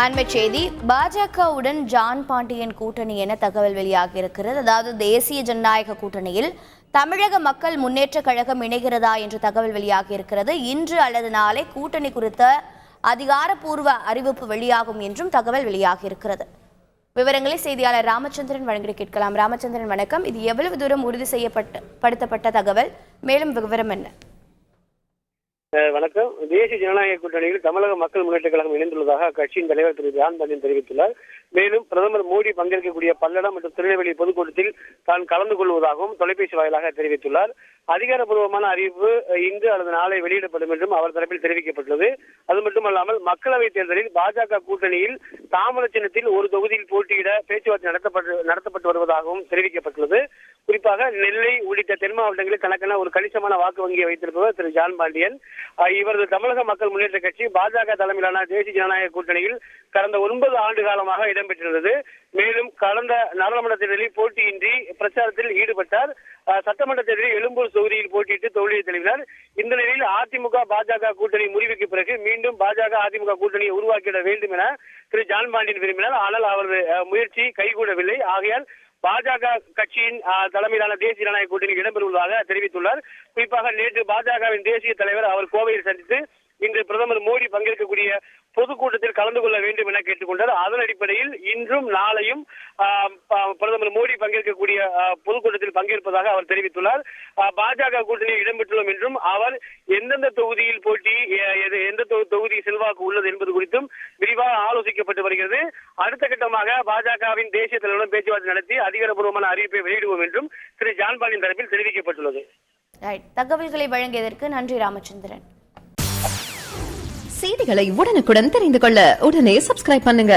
அண்மை செய்தி, பாஜகவுடன் ஜான் பாண்டியன் கூட்டணி என தகவல் வெளியாகியிருக்கிறது. அதாவது தேசிய ஜனநாயக கூட்டணியில் தமிழக மக்கள் முன்னேற்ற கழகம் இணைகிறதா என்ற தகவல் வெளியாகியிருக்கிறது. இன்று அல்லது நாளை கூட்டணி குறித்த அதிகாரப்பூர்வ அறிவிப்பு வெளியாகும் என்றும் தகவல் வெளியாகியிருக்கிறது. விவரங்களை செய்தியாளர் ராமச்சந்திரன் வழங்கி கேட்கலாம். ராமச்சந்திரன் வணக்கம். இது எவ்வளவு தூரம் உறுதி செய்யப்பட்ட தகவல்? மேலும் விவரம் என்ன? வணக்கம். தேசிய ஜனநாயக கூட்டணியில் தமிழக மக்கள் முன்னேற்ற கழகம் இணைந்துள்ளதாக அக்கட்சியின் தலைவர் திரு ஜான் பாண்டியன் தெரிவித்துள்ளார். மேலும் பிரதமர் மோடி பங்கேற்கக்கூடிய பல்லடம் மற்றும் திருநெல்வேலி பொதுக்கூட்டத்தில் தான் கலந்து கொள்வதாகவும் தொலைபேசி வாயிலாக தெரிவித்துள்ளார். அதிகாரப்பூர்வமான அறிவிப்பு இன்று அல்லது நாளை வெளியிடப்படும் என்றும் அவர் தரப்பில் தெரிவிக்கப்பட்டுள்ளது. அது மட்டுமல்லாமல் மக்களவைத் தேர்தலில் பாஜக கூட்டணியில் தாமர சின்னத்தில் ஒரு தொகுதியில் போட்டியிட பேச்சுவார்த்தை நடத்தப்பட்டு வருவதாகவும் தெரிவிக்கப்பட்டுள்ளது. குறிப்பாக நெல்லை உள்ளிட்ட தென் மாவட்டங்களில் தனக்கென ஒரு கணிசமான வாக்கு வங்கியை வைத்திருப்பவர் திரு ஜான் பாண்டியன். இவரது தமிழக மக்கள் முன்னேற்ற கட்சி பாஜக தலைமையிலான தேசிய ஜனநாயக கூட்டணியில் கடந்த 9 ஆண்டு காலமாக இடம்பெற்றிருந்தது. மேலும் கடந்த நாடாளுமன்ற தேர்தலில் போட்டியின்றி பிரச்சாரத்தில் ஈடுபட்டார். சட்டமன்ற தேர்தலில் எழும்பூர் தொகுதியில் போட்டியிட்டு தோல்வியை தழுவினார். இந்த நிலையில் அதிமுக பாஜக கூட்டணி முறிவுக்கு பிறகு மீண்டும் பாஜக அதிமுக கூட்டணியை உருவாக்கிட வேண்டும் என திரு ஜான் பாண்டியன் விரும்பினார். ஆனால் அவரது முயற்சி கைகூடவில்லை. ஆகையால் பாஜக கட்சியின் தலைமையிலான தேசிய ஜனநாயக கூட்டணியில் இடம்பெறுவதாக தெரிவித்துள்ளார். குறிப்பாக நேற்று பாஜகவின் தேசிய தலைவர் அவர் கோவையில் சந்தித்து இன்று பிரதமர் மோடி பங்கேற்கக்கூடிய பொதுக்கூட்டத்தில் கலந்து கொள்ள வேண்டும் என கேட்டுக்கொண்டார். அதன் அடிப்படையில் இன்றும் நாளையும் பிரதமர் மோடி பங்கேற்கக்கூடிய பொதுக்கூட்டத்தில் பங்கேற்பதாக அவர் தெரிவித்துள்ளார். பாஜக கூட்டணியில் இடம்பெற்றுள்ளோம் என்றும் அவர் எந்தெந்த தொகுதியில் போட்டி, எந்த தொகுதி செல்வாக்கு உள்ளது என்பது குறித்தும் விரிவாக ஆலோசிக்கப்பட்டு வருகிறது. அடுத்த கட்டமாக பாஜகவின் தேசிய தலைவருடன் பேச்சுவார்த்தை நடத்தி அதிகாரப்பூர்வமான அறிவிப்பை வெளியிடுவோம் என்றும் திரு ஜான் பாண்டியன் தரப்பில் தெரிவிக்கப்பட்டுள்ளது. தகவல்களை வழங்கியதற்கு நன்றி ராமச்சந்திரன். செய்திகளை உடனுக்குடன் தெரிந்து கொள்ள உடனே சப்ஸ்கிரைப் பண்ணுங்க.